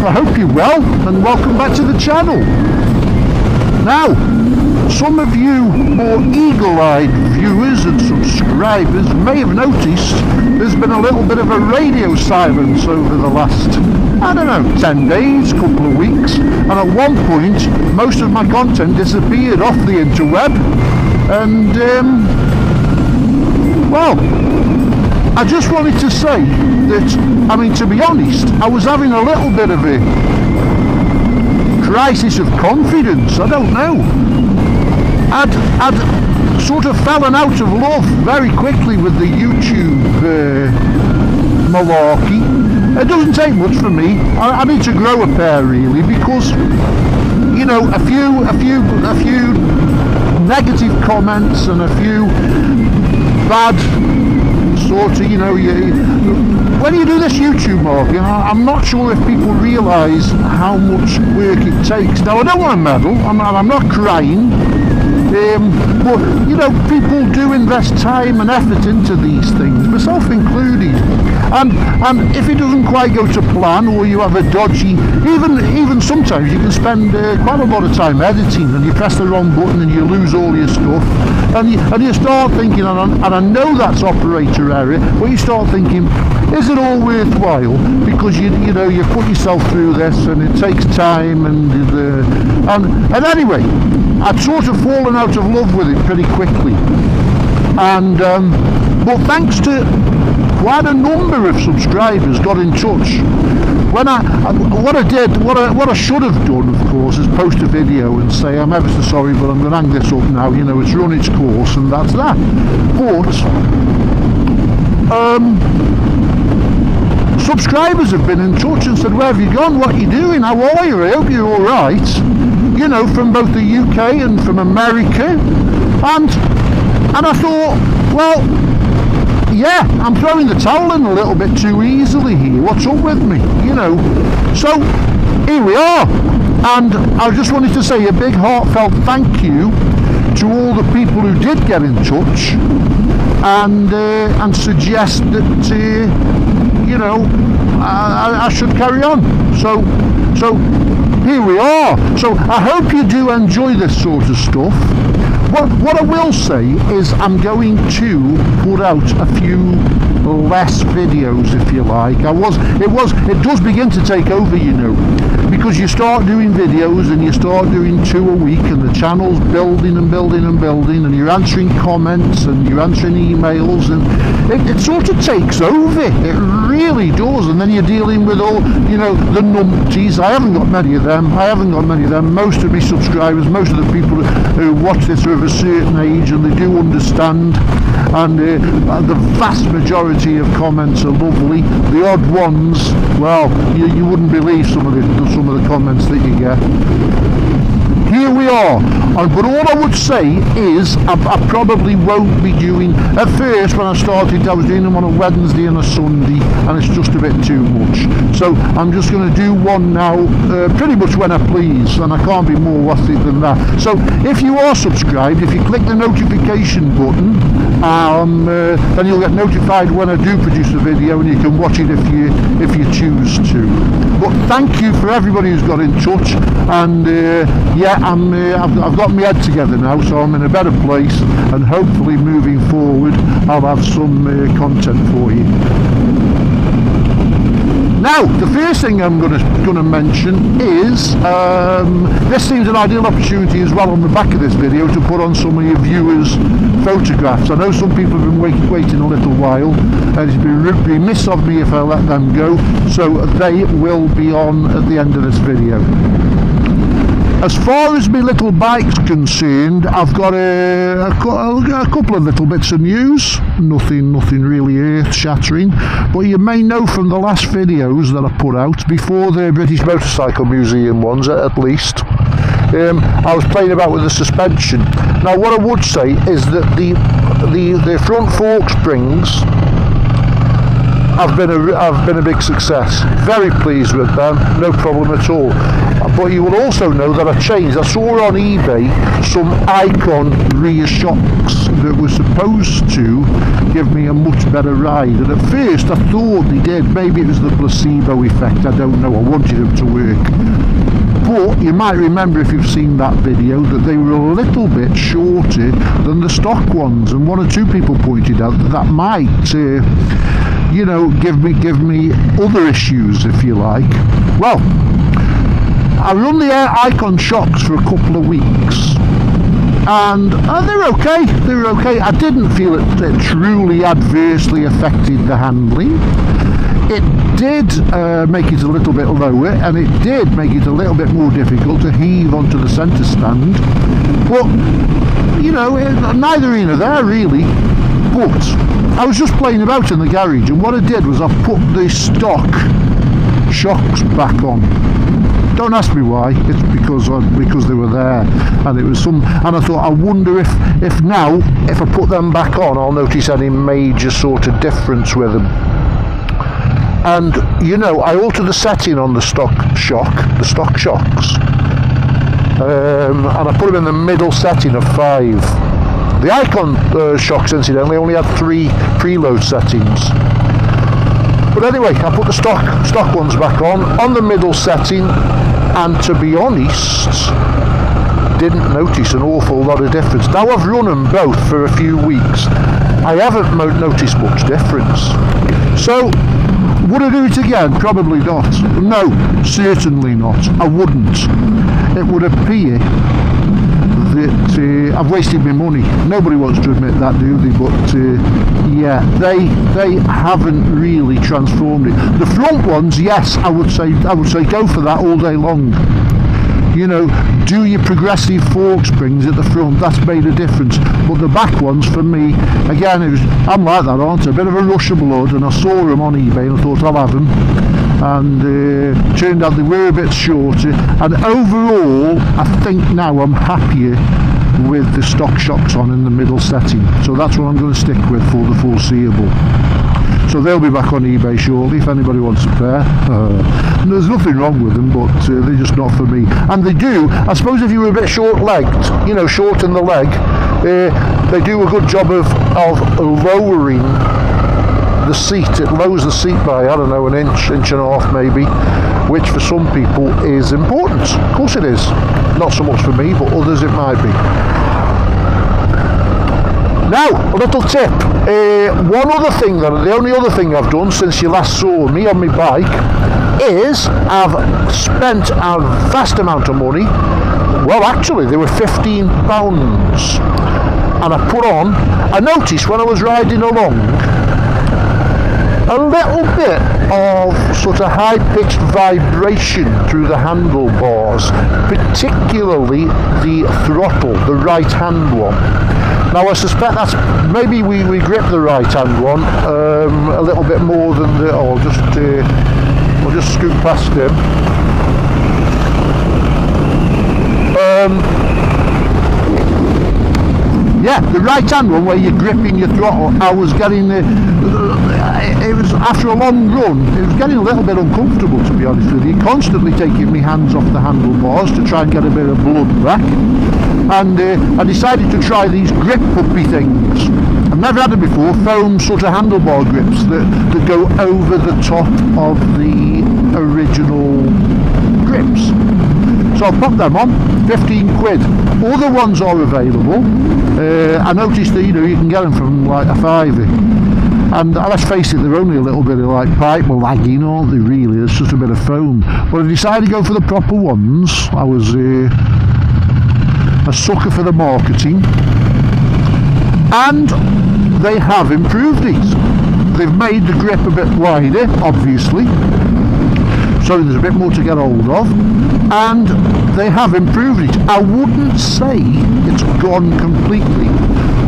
I hope you're well and welcome back to the channel. Now, some of you more eagle-eyed viewers and subscribers may have noticed there's been a little bit of a radio silence over the last, I don't know, 10 days, couple of weeks, and at one point most of my content disappeared off the interweb, and well, I just wanted to say that, I mean, to be honest, I was having a little bit of a crisis of confidence. I don't know. I'd sort of fallen out of love very quickly with the YouTube malarkey. It doesn't take much for me. I need to grow a pair really, because, you know, a few negative comments and a few bad sort of, you know, when you do this YouTube marketing, I'm not sure if people realise how much work it takes. Now, I don't want to meddle, I'm not crying, but, you know, people do invest time and effort into these things, myself included, and if it doesn't quite go to plan, or you have a dodgy, even sometimes you can spend quite a lot of time editing, and you press the wrong button and you lose all your stuff, and you start thinking, and I know that's operator error, but you start thinking, is it all worthwhile? Because you know, you put yourself through this, and it takes time, and anyway, I'd sort of fallen out of love with it pretty quickly, and but thanks to quite a number of subscribers got in touch. What I should have done, of course, is post a video and say, I'm ever so sorry, but I'm going to hang this up now, you know, it's run its course, and that's that. But subscribers have been in touch and said, where have you gone, what are you doing, how are you, I hope you're alright, you know, from both the UK and from America, and I thought, well, yeah, I'm throwing the towel in a little bit too easily here, what's up with me, you know, so here we are, and I just wanted to say a big heartfelt thank you to all the people who did get in touch and suggest that you know, I should carry on. So here we are. So I hope you do enjoy this sort of stuff. What I will say is I'm going to put out a few less videos, if you like. It does begin to take over, you know, because you start doing videos and you start doing 2 a week, and the channel's building and building and building, and you're answering comments and you're answering emails, and it sort of takes over. It really does. And then you're dealing with all, you know, the numpties. I haven't got many of them. Most of my subscribers, most of the people who watch this are of a certain age, and they do understand, and the vast majority of comments are lovely. The odd ones, well, you wouldn't believe some of the comments that you get. Here we are, but all I would say is I probably won't be doing, at first when I started I was doing them on a Wednesday and a Sunday, and it's just a bit too much, so I'm just going to do one now pretty much when I please, and I can't be more worth it than that. So if you are subscribed, if you click the notification button, then you'll get notified when I do produce a video, and you can watch it if you choose to. But thank you for everybody who's got in touch, and yeah, I've got my head together now, so I'm in a better place, and hopefully moving forward I'll have some content for you. Now, the first thing I'm going to mention is this seems an ideal opportunity as well on the back of this video to put on some of your viewers' photographs. I know some people have been waiting a little while, and it's been remiss of me if I let them go, so they will be on at the end of this video. As far as my little bike's concerned, I've got a couple of little bits of news, nothing really earth-shattering, but you may know from the last videos that I put out, before the British Motorcycle Museum ones at least, I was playing about with the suspension. Now what I would say is that the front fork springs have been a big success. Very pleased with them, no problem at all. But you will also know that I changed. I saw on eBay some Icon rear shocks that were supposed to give me a much better ride, and at first I thought they did. Maybe it was the placebo effect, I don't know. I wanted them to work. But you might remember, if you've seen that video, that they were a little bit shorter than the stock ones, and one or two people pointed out that that might you know, give me other issues, if you like. Well, I run the Icon shocks for a couple of weeks, and they're okay. I didn't feel it truly adversely affected the handling. It did make it a little bit lower, and it did make it a little bit more difficult to heave onto the centre stand, but you know, neither here nor there really. But I was just playing about in the garage, and what I did was I put the stock shocks back on. Don't ask me why. It's because they were there, and it was some. And I thought, I wonder if now, if I put them back on, I'll notice any major sort of difference with them. And you know, I altered the setting on the stock shocks, and I put them in the middle setting of 5. The Icon shocks, incidentally, only had 3 preload settings. But anyway, I put the stock ones back on the middle setting, and to be honest, didn't notice an awful lot of difference. Now I've run them both for a few weeks. I haven't noticed much difference. So, would I do it again? Probably not. No, certainly not. I wouldn't. It would appear that I've wasted my money. Nobody wants to admit that, do they? But yeah, they haven't really transformed it. The front ones, yes, I would say go for that all day long. You know, do your progressive fork springs at the front, that's made a difference. But the back ones, for me, again, I'm like that, aren't I? A bit of a rush of blood, and I saw them on eBay and I thought I'll have them. And turned out they were a bit shorter. And overall, I think now I'm happier with the stock shocks on in the middle setting. So that's what I'm going to stick with for the foreseeable. So they'll be back on eBay shortly if anybody wants a pair. There's nothing wrong with them, but they're just not for me. And they do, I suppose if you were a bit short-legged, you know, short in the leg, they do a good job of lowering the seat. It lowers the seat by, I don't know, an inch and a half maybe, which for some people is important. Of course it is. Not so much for me, but others it might be. Now, a little tip. The only other thing I've done since you last saw me on my bike is I've spent a vast amount of money. Well, actually, they were £15. And I noticed when I was riding along, a little bit of sort of high-pitched vibration through the handlebars, particularly the throttle, the right-hand one. Now I suspect that's, maybe we grip the right-hand one a little bit more than the, I'll just scoot past him. Yeah, the right-hand one where you're gripping your throttle, I was getting it was, after a long run, it was getting a little bit uncomfortable, to be honest with you, constantly taking my hands off the handlebars to try and get a bit of blood back. And I decided to try these grip puppy things. I've never had them before, foam sort of handlebar grips that go over the top of the original grips. So I'll pop them on, 15 quid. Other ones are available. I noticed that, you know, you can get them from like a £5. And let's face it, they're only a little bit of like pipe lagging, aren't they really? It's just a bit of foam. But I decided to go for the proper ones. I was a sucker for the marketing. And they have improved it. They've made the grip a bit wider, obviously. So there's a bit more to get hold of, and they have improved it. I wouldn't say it's gone completely,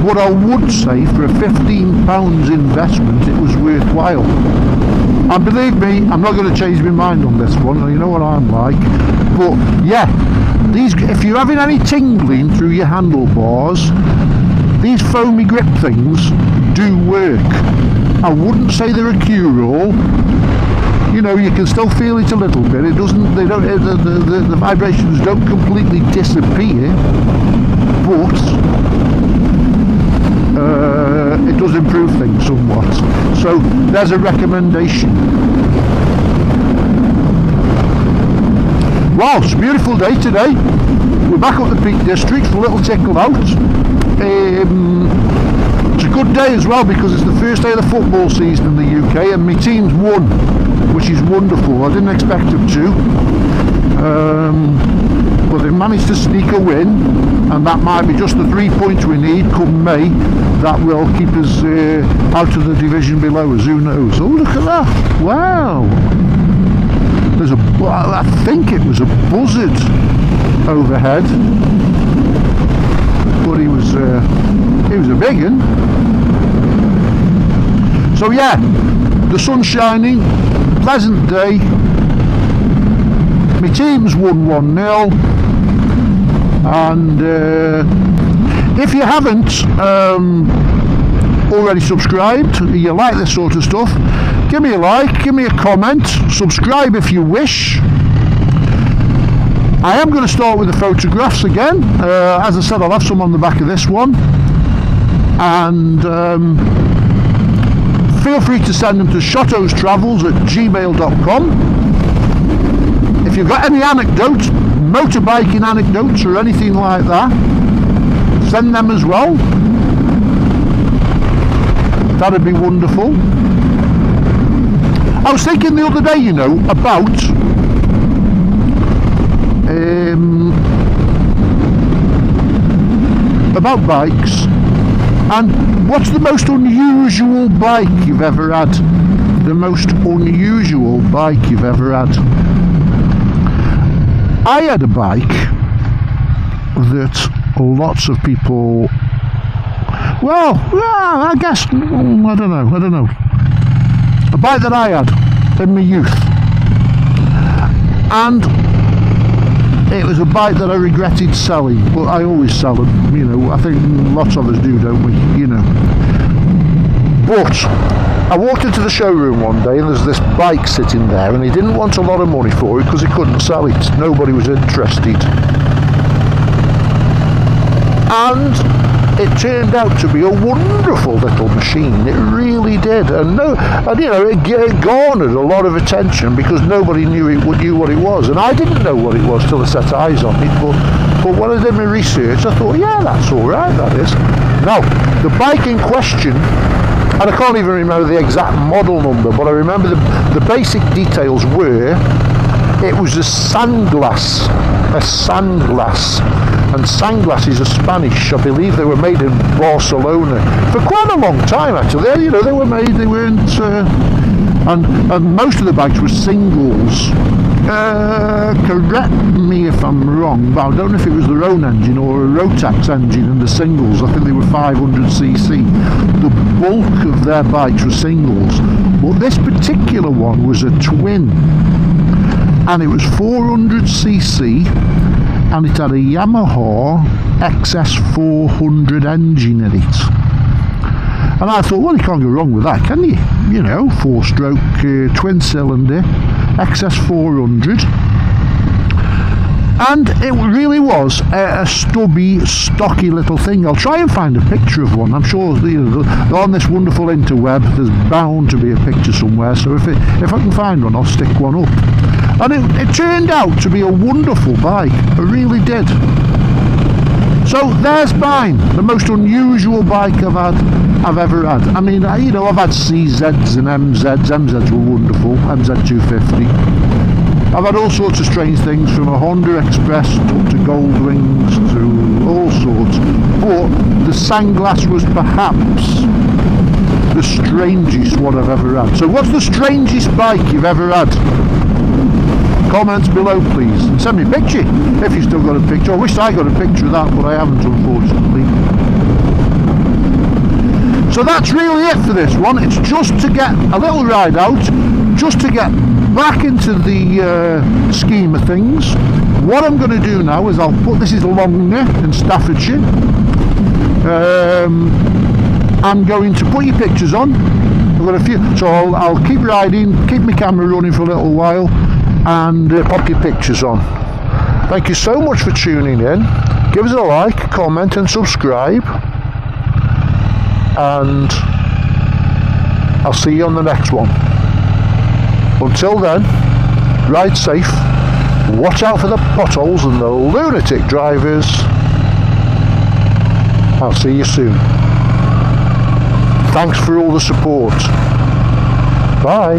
but I would say for a £15 investment it was worthwhile. And believe me, I'm not going to change my mind on this one, you know what I'm like. But yeah, if you're having any tingling through your handlebars, these foamy grip things do work. I wouldn't say they're a cure-all. You know, you can still feel it a little bit. It doesn't. They don't. The vibrations don't completely disappear, but it does improve things somewhat. So there's a recommendation. Wow, it's a beautiful day today. We're back up the Peak District, a little tickled out. It's a good day as well because it's the first day of the football season in the UK and my team's won, which is wonderful. I didn't expect them to, but they managed to sneak a win, and that might be just the 3 points we need come May. That will keep us out of the division below us. Who knows? Oh, look at that! Wow. There's I think it was a buzzard overhead, but he was a big one. So yeah, the sun's shining, pleasant day. My team's won 1-0, and if you haven't already subscribed, you like this sort of stuff, give me a like, give me a comment, subscribe if you wish. I am going to start with the photographs again. As I said, I'll have some on the back of this one, and feel free to send them to shottostravels@gmail.com. if you've got any anecdotes, motorbiking anecdotes or anything like that, send them as well. That'd be wonderful. I was thinking the other day, you know, about bikes, and what's the most unusual bike you've ever had? The most unusual bike you've ever had. I had a bike that lots of people, well, I guess, I don't know. A bike that I had in my youth, and it was a bike that I regretted selling, but I always sell them, you know. I think lots of us do, don't we, you know. But I walked into the showroom one day and there's this bike sitting there, and he didn't want a lot of money for it because he couldn't sell it. Nobody was interested. And it turned out to be a wonderful little machine. It really did, and you know, it garnered a lot of attention because nobody knew what it was, and I didn't know what it was till I set eyes on it. But when I did my research, I thought, yeah, that's all right. That is. Now, the bike in question, and I can't even remember the exact model number, but I remember the basic details were it was a sandglass. And sunglasses are Spanish. I believe they were made in Barcelona for quite a long time, actually. You know, they were made, they weren't, and most of the bikes were singles. Correct me if I'm wrong, but I don't know if it was their own engine or a Rotax engine in the singles. I think they were 500cc. The bulk of their bikes were singles, but this particular one was a twin, and it was 400cc. And it had a Yamaha XS400 engine in it. And I thought, well, you can't go wrong with that, can you? You know, 4-stroke twin cylinder XS400. And it really was a stubby, stocky little thing. I'll try and find a picture of one. I'm sure, you know, on this wonderful interweb there's bound to be a picture somewhere, so if I can find one, I'll stick one up. And it turned out to be a wonderful bike. It really did. So there's mine, the most unusual bike I've ever had. I mean, you know, I've had CZs and MZs. MZs were wonderful. MZ250. I've had all sorts of strange things, from a Honda Express up to Goldwings to all sorts. But the Sandglass was perhaps the strangest one I've ever had. So what's the strangest bike you've ever had? Comments below, please, and send me a picture if you've still got a picture. I wish I got a picture of that, but I haven't, unfortunately. So that's really it for this one. It's just to get a little ride out, just to get back into the scheme of things. What I'm going to do now is this is Longner in Staffordshire. I'm going to put your pictures on, I've got a few, so I'll keep riding, keep my camera running for a little while, and pop your pictures on. Thank you so much for tuning in. Give us a like, comment and subscribe, and I'll see you on the next one. Until then, ride safe, watch out for the potholes and the lunatic drivers. I'll see you soon. Thanks for all the support. Bye.